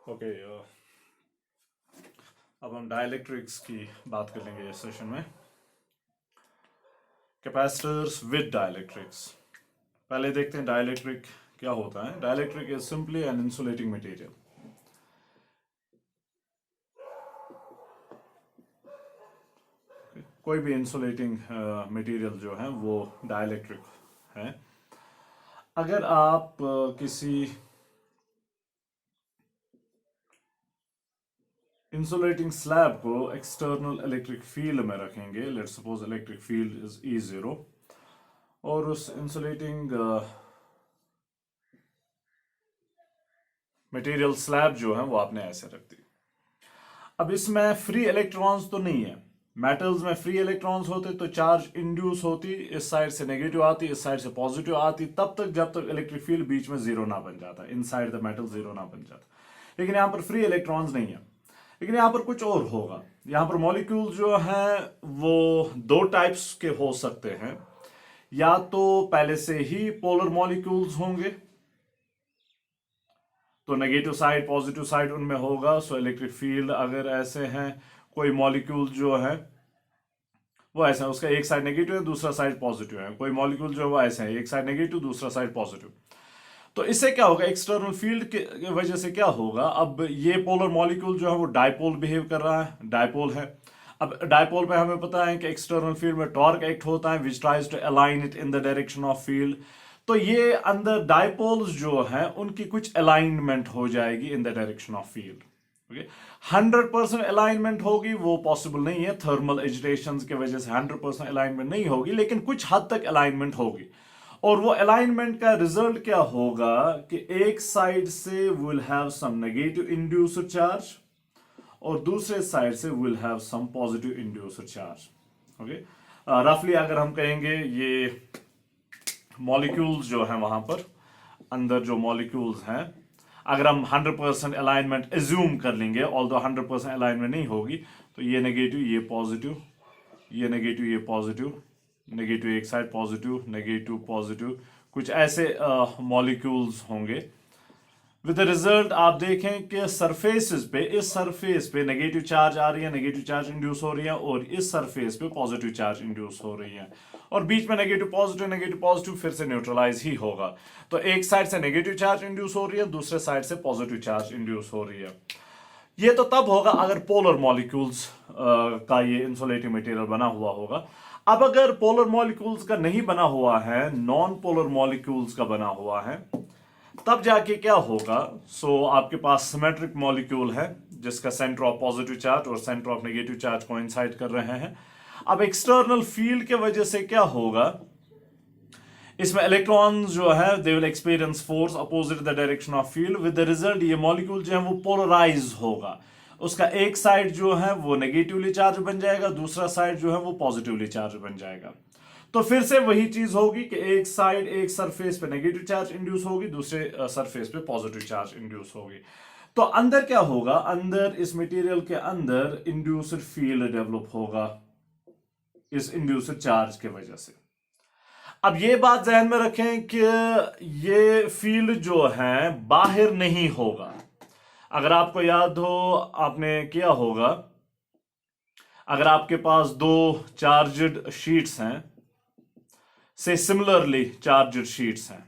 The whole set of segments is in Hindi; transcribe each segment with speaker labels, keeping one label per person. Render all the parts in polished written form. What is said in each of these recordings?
Speaker 1: ओके। अब हम डाइलेक्ट्रिक्स की बात कर लेंगे इस सेशन में। Capacitors with dielectrics. पहले देखते हैं डाइलेक्ट्रिक क्या होता है। Dielectric is simply an insulating material. कोई भी इंसुलेटिंग मटेरियल जो है वो डाइलेक्ट्रिक है। अगर आप किसी इंसुलेटिंग स्लैब को एक्सटर्नल इलेक्ट्रिक फील्ड में रखेंगे, let's suppose electric field is E0, और उस इंसुलेटिंग मटेरियल स्लैब जो है वो आपने ऐसे रख दी। अब इसमें फ्री इलेक्ट्रॉन्स तो नहीं है। मेटल्स में फ्री इलेक्ट्रॉन्स होते तो चार्ज इंड्यूस होती, इस साइड से नेगेटिव आती, इस साइड से पॉजिटिव आती, तब तक जब तक इलेक्ट्रिक फील्ड बीच में जीरो ना बन जाता, इनसाइड द मेटल जीरो ना बन जाता। लेकिन यहां पर फ्री इलेक्ट्रॉन्स नहीं है। लेकिन यहां पर कुछ और होगा। यहां पर मॉलिक्यूल जो है वो दो टाइप्स के हो सकते हैं। या तो पहले से ही पोलर मॉलिक्यूल्स होंगे, तो नेगेटिव साइड पॉजिटिव साइड उनमें होगा। सो इलेक्ट्रिक फील्ड अगर ऐसे हैं, कोई मॉलिक्यूल जो है वो ऐसा है, उसका एक साइड नेगेटिव है दूसरा साइड पॉजिटिव है। कोई मॉलिक्यूल जो है वो ऐसे है, एक साइड नेगेटिव दूसरा साइड पॉजिटिव। तो इससे क्या होगा, एक्सटर्नल फील्ड की वजह से क्या होगा, अब ये पोलर मॉलिक्यूल जो है वो डायपोल बिहेव कर रहा है, डायपोल है। अब डायपोल पे हमें पता है कि एक्सटर्नल फील्ड में टॉर्क एक्ट होता है which tries to align it in the direction of field. तो ये अंदर डायपोल्स जो हैं उनकी कुछ अलाइनमेंट हो जाएगी इन the direction of field. Okay, 100% alignment होगी वो पॉसिबल नहीं है, थर्मल एजिटेशन की वजह से 100% अलाइनमेंट नहीं होगी, लेकिन कुछ हद तक अलाइनमेंट होगी। और वो अलाइनमेंट का रिजल्ट क्या होगा कि एक साइड से will have some negative induced charge और दूसरे साइड से will have some positive induced charge. Okay, रफली अगर हम कहेंगे ये मॉलिक्यूल्स जो हैं वहां पर अंदर जो मॉलिक्यूल्स हैं, अगर हम 100% अलाइनमेंट एज्यूम कर लेंगे, ऑल्दो 100% अलाइनमेंट नहीं होगी, तो ये नेगेटिव ये पॉजिटिव, ये नेगेटिव ये पॉजिटिव, नेगेटिव एक साइड पॉजिटिव नेगेटिव पॉजिटिव, कुछ ऐसे मॉलिक्यूल्स होंगे। विद द रिजल्ट आप देखें कि सरफेसेस पे, इस सरफेस पे नेगेटिव चार्ज आ रही है, नेगेटिव चार्ज इंड्यूस हो रही है, और इस सरफेस पे पॉजिटिव चार्ज इंड्यूस हो रही है, और बीच में नेगेटिव पॉजिटिव फिर से न्यूट्रलाइज ही होगा। तो एक साइड से नेगेटिव चार्ज इंड्यूस हो रही है, दूसरे साइड से पॉजिटिव चार्ज इंड्यूस हो रही है। ये तो तब होगा अगर पोलर मॉलिक्यूल्स का ये इंसुलेटिंग मटेरियल बना हुआ होगा। अब अगर पोलर मॉलिक्यूल्स का नहीं बना हुआ है, नॉन पोलर मॉलिक्यूल्स का बना हुआ है, तब जाके क्या होगा। सो आपके पास सिमेट्रिक मॉलिक्यूल है जिसका सेंटर ऑफ पॉजिटिव चार्ज और centre of negative charge coincide कर रहे हैं। अब एक्सटर्नल फील्ड के वजह से क्या होगा, इसमें इलेक्ट्रॉन्स जो है they will experience force opposite the direction of field. With the result ये मॉलिक्यूल जो है वो पोलराइज होगा। उसका एक साइड जो है वो नेगेटिवली चार्ज बन जाएगा, दूसरा साइड जो है वो पॉजिटिवली चार्ज बन जाएगा। तो फिर से वही चीज होगी कि एक साइड एक सरफेस पे नेगेटिव चार्ज इंड्यूस होगी, दूसरे सरफेस पे पॉजिटिव चार्ज इंड्यूस होगी। तो अंदर क्या होगा, अंदर इस मटेरियल के अंदर इंड्यूस्ड फील्ड डेवलप होगा इस इंड्यूस्ड चार्ज के वजह से। अब ये बात ध्यान में रखें कि ये फील्ड जो है बाहर नहीं होगा। अगर आपको याद हो, आपने किया होगा, अगर आपके पास दो चार्जड शीट्स हैं, से सिमिलरली चार्जड शीट्स हैं,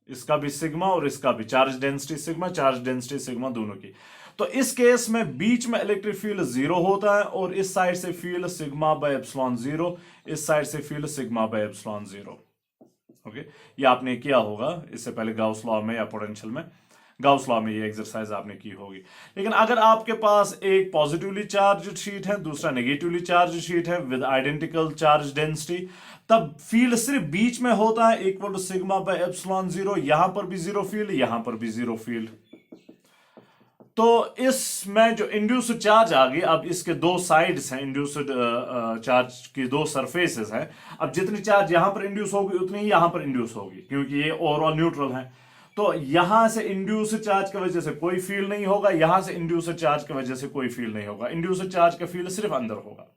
Speaker 1: इसका भी सिग्मा और इसका भी charge density sigma, charge density sigma दोनों की, तो इस केस में बीच में इलेक्ट्रिक फील्ड जीरो होता है, और इस साइड से field sigma by epsilon zero, इस साइड से field sigma by epsilon zero. Okay, ये आपने किया होगा इससे पहले गाउस लॉ में या पोटेंशियल में, गाउस लॉ में ये एक्सरसाइज आपने की होगी। लेकिन अगर आपके पास एक पॉजिटिवली चार्ज शीट है, दूसरा नेगेटिवली चार्ज शीट है विद आइडेंटिकल चार्ज डेंसिटी, तब फील्ड सिर्फ बीच में होता है equal to sigma by epsilon zero. यहां पर भी जीरो फील्ड, यहां पर भी जीरो फील्ड। तो इसमें जो इंड्यूस्ड चार्ज आ गई, अब इसके दो साइड्स हैं, इंड्यूस्ड चार्ज की दो सरफेसेस हैं। अब जितनी चार्ज यहां पर इंड्यूस होगी उतनी ही यहां पर इंड्यूस होगी, क्योंकि ये ओवरऑल न्यूट्रल है। तो यहां से इंड्यूस्ड चार्ज की वजह से कोई फील्ड नहीं होगा, यहां से इंड्यूस्ड चार्ज की वजह से कोई फील्ड नहीं होगा। इंड्यूस्ड चार्ज का फील्ड सिर्फ अंदर होगा।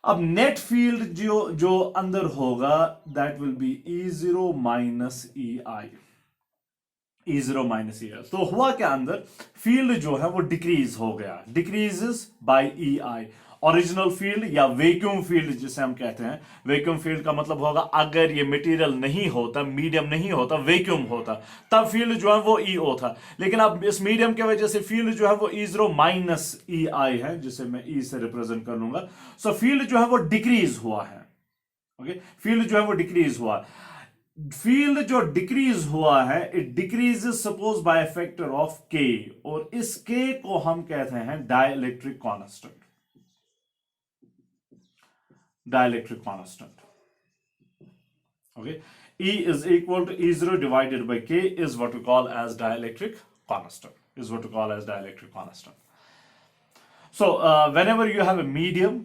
Speaker 1: अब नेट फील्ड जो जो अंदर होगा that will be E0 minus EI। E0 minus E I. तो हुआ क्या अंदर, फील्ड जो है वो डिक्रीज हो गया, decreases by E I. Original field या वैक्यूम फील्ड जिसे हम कहते हैं, वैक्यूम फील्ड का मतलब होगा अगर ये मटेरियल नहीं होता, मीडियम नहीं होता, वैक्यूम होता, तब फील्ड जो है वो ईओ था। लेकिन अब इस मीडियम की वजह से फील्ड जो है वो E0 माइनस ई आई है, जिसे मैं ई से रिप्रेजेंट कर लूंगा। सो फील्ड जो है वो डिक्रीज हुआ है। ओके, फील्ड जो है वो डिक्रीज हुआ। फील्ड जो डिक्रीज हुआ है, it decrease suppose bye factor of के, और इस के को हम कहते हैं dielectric constant. Dielectric constant, okay. E is equal to E0 divided by K is what we call as dielectric constant. Is what we call as dielectric constant. So whenever you have a medium,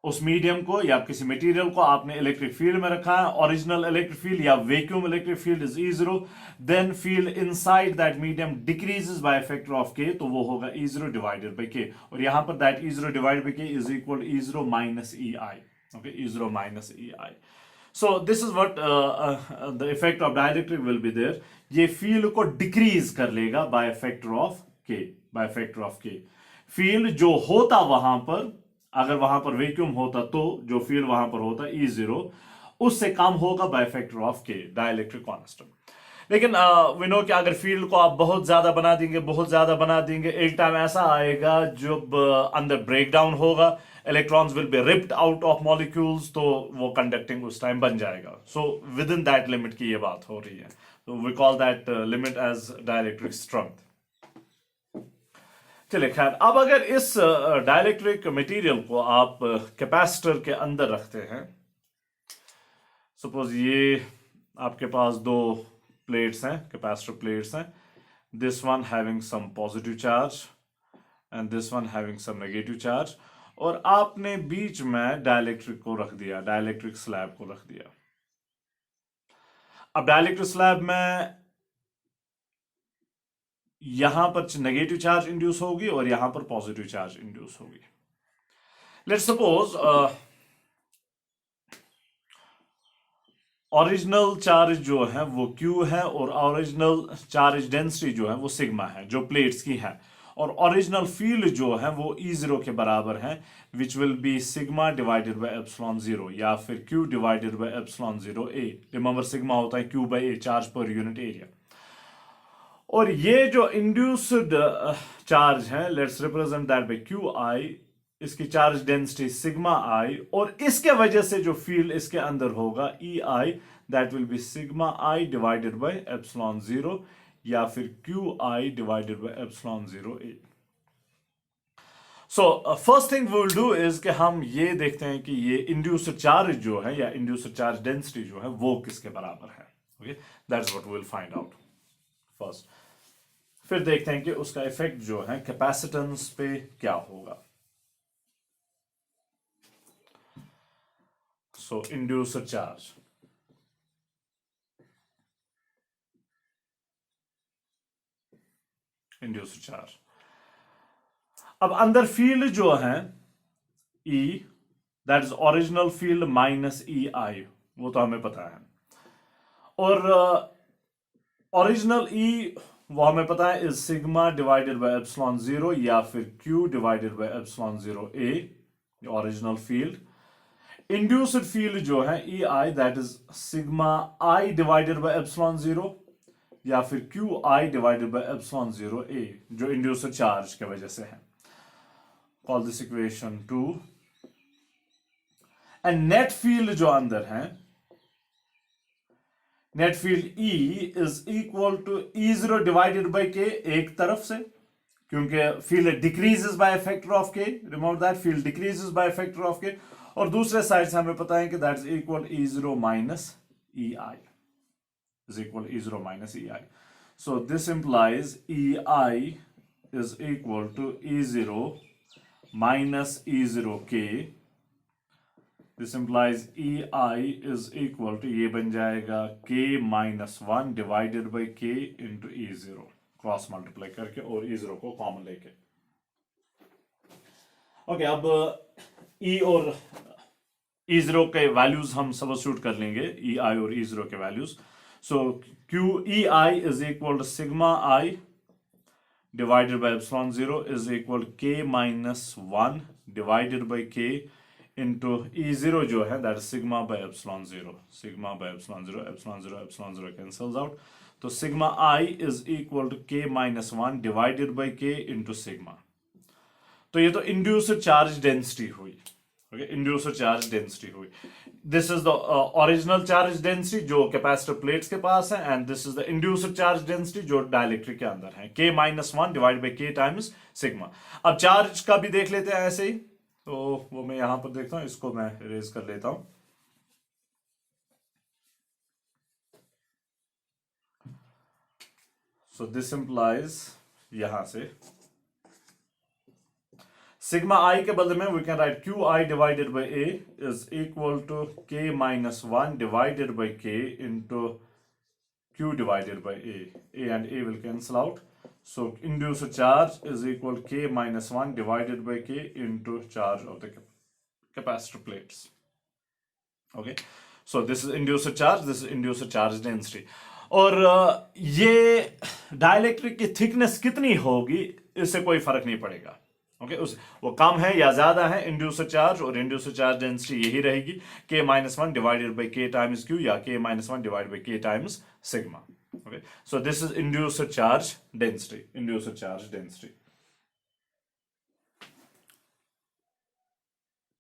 Speaker 1: उस मीडियम को या किसी मटेरियल को आपने इलेक्ट्रिक फील्ड में रखा है, ओरिजिनल इलेक्ट्रिक फील्ड या vacuum electric field is E0, then field inside that medium decreases by factor of K, तो वो होगा E0 डिवाइडेड बाय के, और यहां पर that E0 divided by K is equal to E0 minus E I. Okay, E0 minus E I. So this is what the effect of dielectric will be there. ये फील्ड को डिक्रीज कर लेगा by factor of k, by factor of k। Field जो होता वहां पर, अगर वहां पर वैक्यूम होता तो जो फील्ड वहां पर होता E0, उससे कम होगा by factor of k, dielectric constant. लेकिन वी नो कि अगर फील्ड को आप बहुत ज्यादा बना देंगे, बहुत ज्यादा बना देंगे, एक टाइम ऐसा आएगा जब अंदर ब्रेकडाउन होगा, electrons will be ripped out of molecules, तो वो कंडक्टिंग उस टाइम बन जाएगा। So within that limit की ये बात हो रही है, तो we call that limit as dielectric strength. चलिए खैर, अब अगर इस डाइलेक्ट्रिक मटेरियल को आप कैपेसिटर के अंदर रखते हैं, सपोज ये आपके पास दो प्लेट्स हैं, कैपेसिटर प्लेट्स हैं, this one having some positive charge and this one having some negative charge, और आपने बीच में डाइलेक्ट्रिक को रख दिया, डाइलेक्ट्रिक स्लैब को रख दिया। अब डाइलेक्ट्रिक स्लैब में यहां पर नेगेटिव चार्ज इंड्यूस होगी और यहां पर पॉजिटिव चार्ज इंड्यूस होगी। लेट्स सपोज ओरिजिनल चार्ज जो है वो Q है और ओरिजिनल चार्ज डेंसिटी जो है वो सिग्मा है, जो प्लेट्स की है, और ओरिजिनल फील्ड जो है वो E0 के बराबर है, which will be sigma divided by epsilon 0 या फिर Q divided by epsilon 0 A। Remember sigma होता है Q by A, charge per unit area. और ये जो इंड्यूस्ड चार्ज है, let's represent that by QI, इसकी चार्ज डेंसिटी सिग्मा आई, और इसके वजह से जो फील्ड इसके अंदर होगा EI, that will be sigma I divided by epsilon 0 या फिर QI divided by epsilon 0 A। So first thing we will do is कि हम ये देखते हैं कि ये इंड्यूस्ड चार्ज जो है या इंड्यूस्ड चार्ज डेंसिटी जो है वो किसके बराबर है। Okay, that's what we will find out first. फिर देखते हैं कि उसका इफेक्ट जो है कैपेसिटेंस पे क्या होगा। So induced charge, induced charge, अब अंदर फील्ड जो है E, that is original field minus EI, वो तो हमें पता है, और ओरिजिनल E वो हमें पता है is sigma divided by epsilon 0 या फिर Q divided by epsilon 0 A, original field. Induced field जो है EI, that is sigma I divided by epsilon 0 या फिर QI divided by epsilon 0 A, जो इंड्यूस्ड चार्ज की वजह से है। Call this equation 2। And net field जो अंदर है, net field E is equal to E0 divided by K, एक तरफ से, क्योंकि field decreases by factor of K, remember that field decreases by factor of K, और दूसरे साइड से हमें पता है कि that is equal E0 minus EI, is equal to E0 minus EI. So this implies EI is equal to E0 minus E0K. This implies EI is equal to, ये बन जाएगा K minus 1 divided by K into E0, cross multiply करके और E0 को कॉमन लेके। ओके, अब E और E0 के वैल्यूज हम सब्स्टिट्यूट कर लेंगे, EI और E0 के values. So QEI is equal to sigma I divided by epsilon 0 is equal to K minus 1 divided by K into E0 जो है that is sigma by epsilon 0. Sigma by epsilon 0, epsilon 0 cancels out. तो sigma I is equal to K minus 1 divided by K into sigma. तो ये तो इंड्यूस्ड चार्ज डेंसिटी हुई. ओके, इंड्यूस्ड चार्ज डेंसिटी हुई. This is the original charge density जो कैपेसिटर प्लेट्स के पास है, and this is the induced charge density जो डाइलेक्ट्रिक के अंदर है. K minus 1 divide by K times sigma. अब चार्ज का भी देख लेते हैं ऐसे ही. तो वो मैं यहां पर देखता हूं, इसको मैं इरेज कर लेता हूं. सो दिस इंप्लाइज यहां से सिग्मा आई के बदले में we can write Q I divided by A is equal to K minus 1 divided by K into Q divided by A and A will cancel out. So induced charge is equal to K minus 1 divided by K into charge of the capacitor plates. Okay, so this is induced charge, this is induced charge density. और ये डाइलेक्ट्रिक की थिकनेस कितनी होगी इससे कोई फर्क नहीं पड़ेगा. ओके, वो कम है या ज्यादा है, इंड्यूस्ड चार्ज और इंड्यूस्ड चार्ज डेंसिटी यही रहेगी K minus 1 divided by K times Q या K minus 1 divided by K times sigma. Okay, so this is induced charge density.